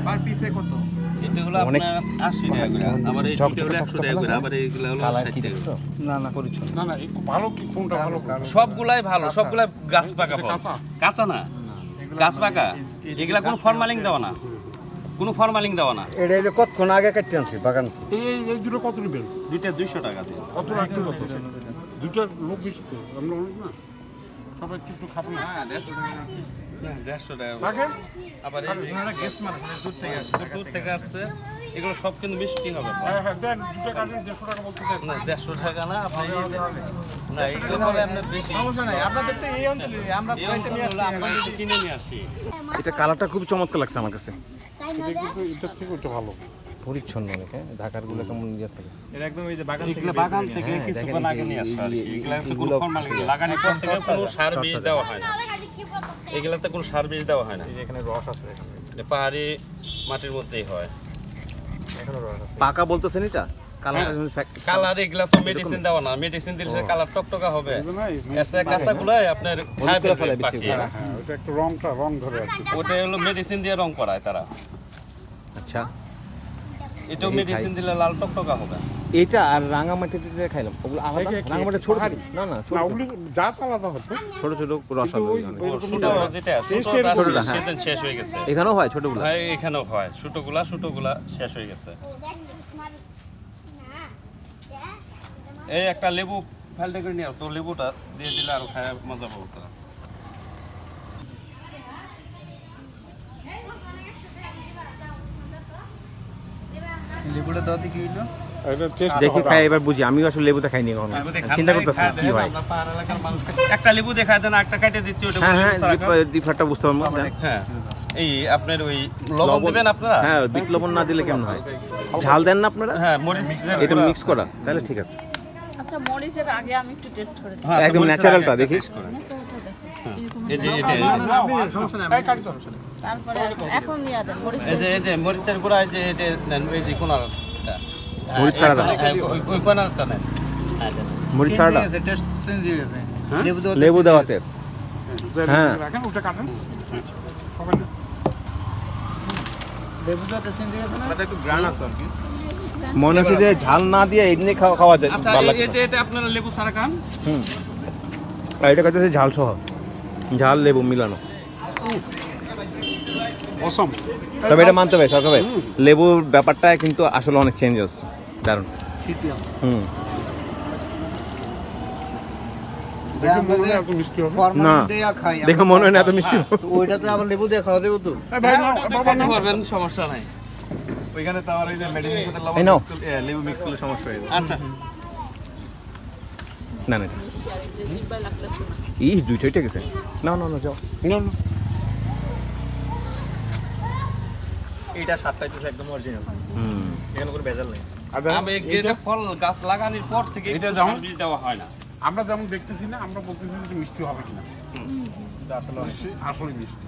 পার পিসে কত? এটাগুলো আপনার 80 টাকা করে, আবার এই দুটো হলো 100 টাকা করে, আবার এইগুলো হলো 60 টাকা। না না পরিচ্ছন্ন। না না ভালো কি কোনটা ভালো? সবগুলাই ভালো, সবগুলাই গাছ পাকা ফল। কাঁচা না, গাছ পাকা। এগুলা কোনো ফরমালিন দেওয়া না, কোনো ফরমালিন দেওয়া না। এটা যে কতক্ষণ আগে কাটতে আনছি বাগান। এই দুটো কত নেবেন? দুইটা 200 টাকা দিয়ে। কত রাখতে কত? দুটোর লোক বেশি তো, আমরা অনেক না, সবাই একটু খাবো না। হ্যাঁ 150 টাকা। রাখেন। আবার এই যে আপনারা গেস্ট মানুষ দূর থেকে আসছে। দূর থেকে আসছে, এগুলো সব কিন্তু মিষ্টি হবে। হ্যাঁ হ্যাঁ দেন, দুটো কাটেন, 150 টাকা বলতে দেন। না 150 টাকা না, আপনি না এগুলো বলে আপনার বেশি। সমস্যা নাই, আপনাদের তো এই অঞ্চলে আমরা এই প্রায়তে নিয়ে অঞ্চলে আমরা আসছি। কিন্তু কিনে নিয়ে আসি। এটা কালারটা খুব চমৎকার লাগছে আমার কাছে। এটা কিন্তু এটার থেকে ওটা ভালো। পরিচ্ছন্ন অনেক, হ্যাঁ ঢাকার গুলো কেমন ইয়ে থাকে। এটা একদম এই যে বাগান থেকে এগুলো বাগান থেকে কিছুক্ষণ আগে নিয়ে আসা আর কি। এগুলো তো কোনো ফরমালিন লাগানোর পর থেকে কোনো সার বীজ দেওয়া হয় না। এগুলাতে কোনো সার বীজ দেওয়া হয় না। এই যে এখানে রস আছে, এখানে এটা পাহাড়ি মাটির মধ্যেই হয়। এখনো রস আছে। পাকা বলতেছেন এটা কালার? কালার এগুলা তো মেডিসিন দেওয়া না, মেডিসিন দিলে কালার টকটকা হবে। এসে কাঁচাগুলাই আপনার খায় ফেলে পাকিয়ে। হ্যাঁ ওটা একটু রং ধরে আছে। ওটা হলো মেডিসিন দিয়ে রং করায় তারা। আচ্ছা, এটাও মেডিসিন দিলে লাল টকটকা হবে। এটা আর রাঙামাটিতে খাইলাম ওগুলো আলাদা। রাঙামাটি ছোট ছোট? না না ছোট না ওগুলি জাত আলাদা হচ্ছে। ছোট ছোট রস হবে ওইখানে। ছোট যেটা ছোটটা, হ্যাঁ। সেদিন শেষ হয়ে গেছে। এখানেও হয় ছোটগুলো? হ্যাঁ এখানেও হয়, ছোটগুলা শেষ হয়ে গেছে। এই একটা লেবু ফালটা করে নিয়ে তো লেবুটা দিয়ে দিলে আরো খায় মজা পাবো তারা। লেবুটা দাওতে কি হইলো? এটা টেস্ট দেখি খাই এবার বুঝি। আমিও আসলে লেবুটা খাইনি কখনো, চিন্তা করতেছি কি হয়। পাহাড় এলাকার মানুষকে একটা লেবু দেখায় দেন, একটা কেটে দিচ্ছি ওটা। হ্যাঁ হ্যাঁ ডিফারটা বুঝতে পারবো। হ্যাঁ এই আপনার ওই লবণ দিবেন আপনারা? হ্যাঁ বিট লবণ না দিলে কেমন হয়? ঝাল দেন না আপনারা? হ্যাঁ মরিচ এটা মিক্স করা, তাহলে ঠিক আছে। আচ্ছা মরিচের আগে আমি একটু টেস্ট করে দিই। হ্যাঁ, একদম মরিচের ন্যাচারালটা আগে দেখি। taste করেন। নেচারটা দেখো। এই যে এটা সমস্যা নাই, আমি সমস্যা নাই। তারপরে এখন ইয়া দেন মরিচ। এই যে মরিচের গুঁড়া, এই যে এটা নেন, এই যে কোনারটা। মরিচ ছাড়াটা? ওই কোনারটা নেন। হ্যাঁ দেন। মরিচ ছাড়া টেস্ট চেঞ্জ হয়ে গেছে। লেবু দেওয়াতে। হ্যাঁ। রাখেন, ওটা কাটেন। সবাই না। লেবু দাওতে চেঞ্জ হয়ে গেছে না? এটা একটু গ্রান আছে আর কি। মনে হচ্ছে যে ঝাল না দিয়ে এমনি খাওয়া যায়, আচ্ছা ভালো লাগে। এটা আপনারা লেবু ছাড়া খান? হুম, আর এটা কাছে ঝাল সহ, ঝাল লেবু মিলানো। অসম। তবে এটা মানতে হবে সরকার ভাই, লেবুর ব্যাপারটা কিন্তু আসলে অনেক চেঞ্জ হচ্ছে, দারুণ। হুম দেখে মনে হয় এত মিষ্টি হবে। না দেখে মনে হয় না এত মিষ্টি। ওইটাতে আবার লেবু দিয়ে খাওয়া দেবো তো। ভাই বাবা না। করবেন, সমস্যা নাই। ওইখানে তো আবার এই যে মেডিসিন করতে এই নাও। লেবু মিক্স করলে সমস্যা হয়ে যায়। আচ্ছা না না জিব্বায় লাগতেছে না। এই দুইটাই ঠিক আছে। না না না যাও। না, না। এইটা স্বাদ পাইতেছে একদম অরিজিনাল। হুম এখানে কোনো ভেজাল নেই। আমি এটা ফল গাছ লাগানোর পর থেকে এটা এটা যেমন- বীজ দেওয়া হয় না। আমরা যেমন দেখতেছি না, আমরা বলতেছি যে মিষ্টি হবে কিনা। আসলে অনেক আসলে মিষ্টি।